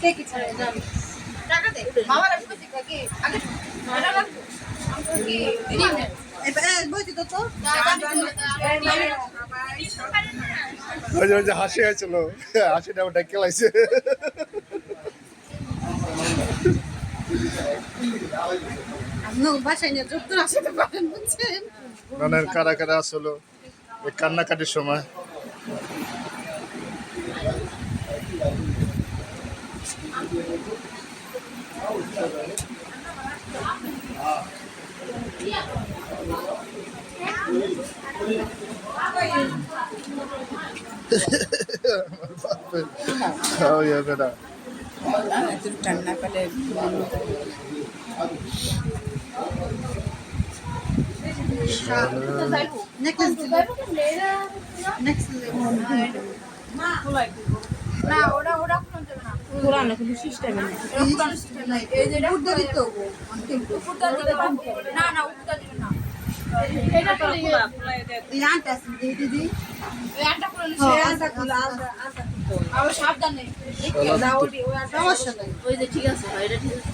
কে কি ছাড়ে জানো টাকা দে মামার আসবে কি আগে টাকা রাখবো কি দিদি বইছি তো তো ওই যে হাসি হয়েছিল হাসিটা ওটা কেলাইছে বাসায় নিয়ে যুক্ত আসতে পারেন বুঝছেন নানের কারা কারা আসলো এই কান্নাকাটির সময় খাও ইয়ে বেটা ঠান্ডা পেলে না ওরা ওরা কোন যাবে না পুরানো কিন্তু সিস্টেমে এই যে উদ্দা দিতে হবে উদ্দা দিতে না না উদ্দা দিবে না এটা তো এই আনটা দিদি এই আনটা করে নিছে আনটা খুলে আনটা আবার সাবধানে ওই যে ঠিক আছে এটা ঠিক আছে